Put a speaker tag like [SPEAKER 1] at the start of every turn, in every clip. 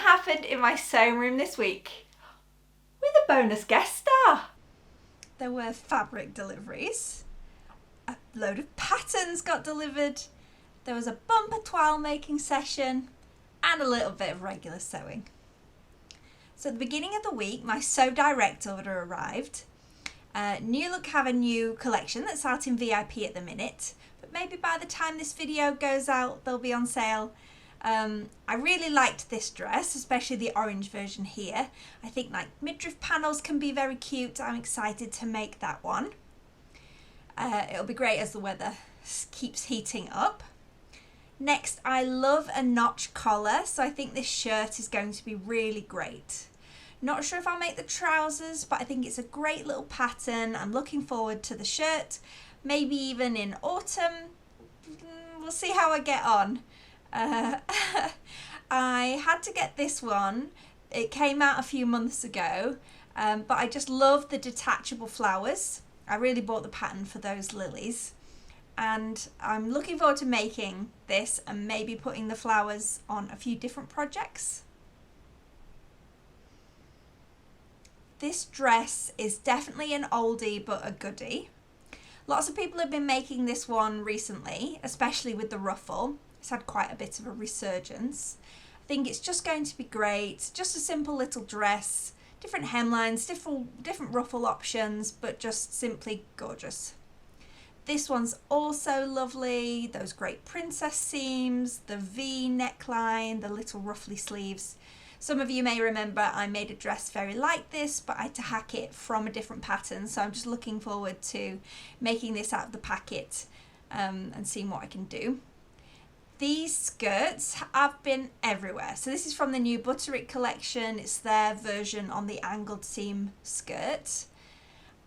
[SPEAKER 1] happened in my sewing room this week with a bonus guest star.
[SPEAKER 2] There were fabric deliveries, a load of patterns got delivered, there was a bumper toile making session, and a little bit of regular sewing. So at the beginning of the week, my Sew Direct order arrived. New Look have a new collection that's out in VIP at the minute, but maybe by the time this video goes out, they'll be on sale. I really liked this dress, especially the orange version here. I think like midriff panels can be very cute. I'm excited to make that one. It'll be great as the weather keeps heating up. Next, I love a notch collar, so I think this shirt is going to be really great. Not sure if I'll make the trousers, but I think it's a great little pattern. I'm looking forward to the shirt, maybe even in autumn. We'll see how I get on. I had to get this one. It came out a few months ago, but I just love the detachable flowers. I really bought the pattern for those lilies, and I'm looking forward to making this and maybe putting the flowers on a few different projects. This dress is definitely an oldie but a goodie. Lots of people have been making this one recently, especially with the ruffle. It's had quite a bit of a resurgence. I think it's just going to be great. Just a simple little dress, different hemlines, different ruffle options, but just simply gorgeous. This one's also lovely. Those great princess seams, the V neckline, the little ruffly sleeves. Some of you may remember I made a dress very like this, but I had to hack it from a different pattern. So I'm just looking forward to making this out of the packet and seeing what I can do. These skirts have been everywhere. So this is from the new Butterick collection. It's their version on the angled seam skirt.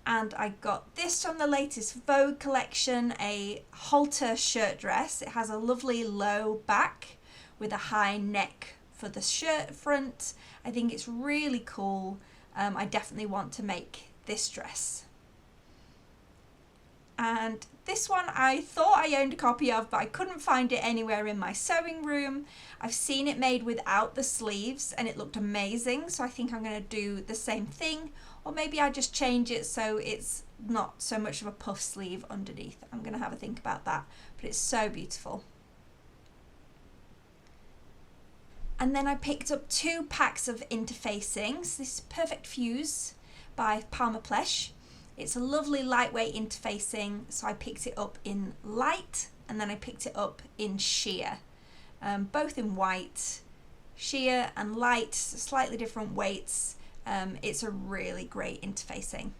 [SPEAKER 2] And I got this from the latest Vogue collection, a halter shirt dress. It has a lovely low back with a high neck for the shirt front. I think it's really cool. I definitely want to make this dress. And this one I thought I owned a copy of, but I couldn't find it anywhere in my sewing room. I've seen it made without the sleeves and it looked amazing, so I think I'm going to do the same thing, or maybe I just change it so it's not so much of a puff sleeve underneath. I'm going to have a think about that, but it's so beautiful. And then I picked up 2 packs of interfacings. This is Perfect Fuse by Palmer Plesh. It's a lovely lightweight interfacing, so I picked it up in light and then I picked it up in sheer. Both in white, sheer and light, slightly different weights. It's a really great interfacing.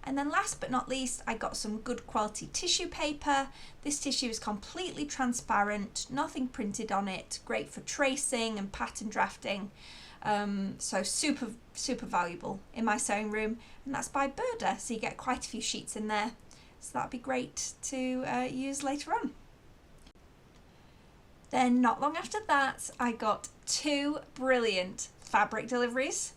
[SPEAKER 2] And then last but not least, I got some good quality tissue paper. This tissue is completely transparent, nothing printed on it, great for tracing and pattern drafting. So super valuable in my sewing room, and that's by Burda, so you get quite a few sheets in there, so that'd be great to use later on. Then not long after that, I got 2 brilliant fabric deliveries.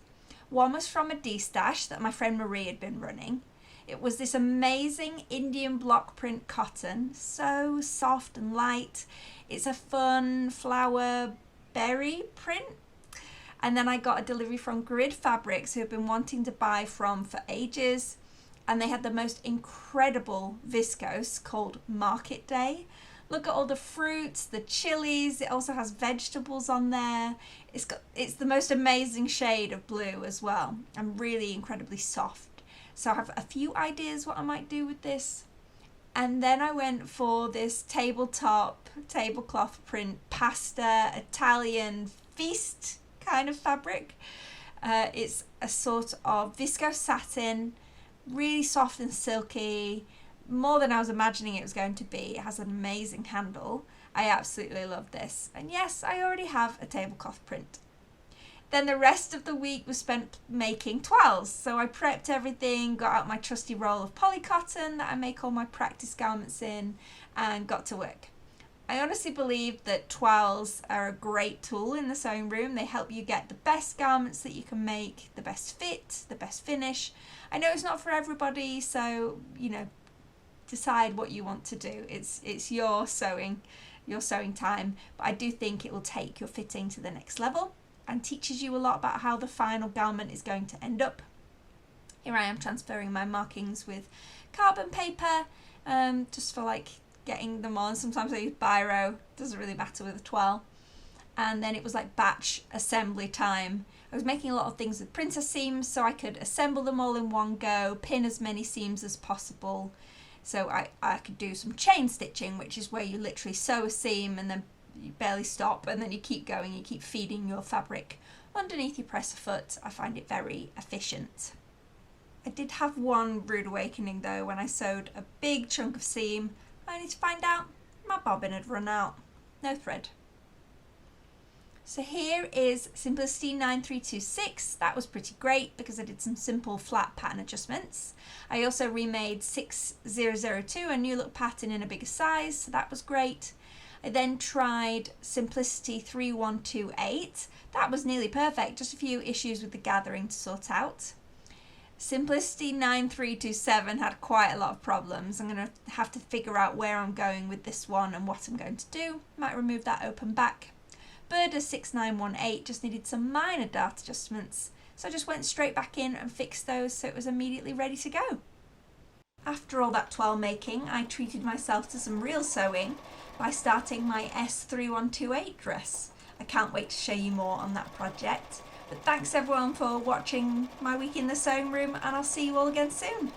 [SPEAKER 2] One was from a D-stash that my friend Marie had been running. It was this amazing Indian block print cotton, so soft and light. It's a fun flower berry print. And then I got a delivery from Grid Fabrics, who have been wanting to buy from for ages. And they had the most incredible viscose called Market Day. Look at all the fruits, the chilies. It also has vegetables on there. It's the most amazing shade of blue as well, and really incredibly soft. So I have a few ideas what I might do with this. And then I went for this tablecloth print pasta Italian feast kind of fabric. It's a sort of viscose satin, really soft and silky, more than I was imagining it was going to be. It has an amazing handle. I absolutely love this. And yes, I already have a tablecloth print. Then the rest of the week was spent making toiles. So I prepped everything, got out my trusty roll of polycotton that I make all my practice garments in, and got to work. I honestly believe that toiles are a great tool in the sewing room. They help you get the best garments that you can make, the best fit, the best finish. I know it's not for everybody, so, decide what you want to do. It's your sewing time, but I do think it will take your fitting to the next level. and teaches you a lot about how the final garment is going to end up. Here I am transferring my markings with carbon paper, just for like getting them on. Sometimes I use biro, doesn't really matter with a twirl. And then it was like batch assembly time. I was making a lot of things with princess seams so I could assemble them all in one go, pin as many seams as possible. So I could do some chain stitching, which is where you literally sew a seam and then you barely stop and then you keep going, you keep feeding your fabric underneath your presser foot. I find it very efficient. I did have one rude awakening though when I sewed a big chunk of seam, only to find out my bobbin had run out. No thread. So here is Simplicity 9326. That was pretty great because I did some simple flat pattern adjustments. I also remade 6002, a new look pattern in a bigger size, so that was great. I then tried Simplicity 3128. That was nearly perfect, just a few issues with the gathering to sort out. Simplicity 9327 had quite a lot of problems. I'm going to have to figure out where I'm going with this one and what I'm going to do. Might remove that open back. Burda 6918 just needed some minor dart adjustments, so I just went straight back in and fixed those so it was immediately ready to go. After all that twirl making, I treated myself to some real sewing by starting my S3128 dress. I can't wait to show you more on that project, but thanks everyone for watching my week in the sewing room, and I'll see you all again soon.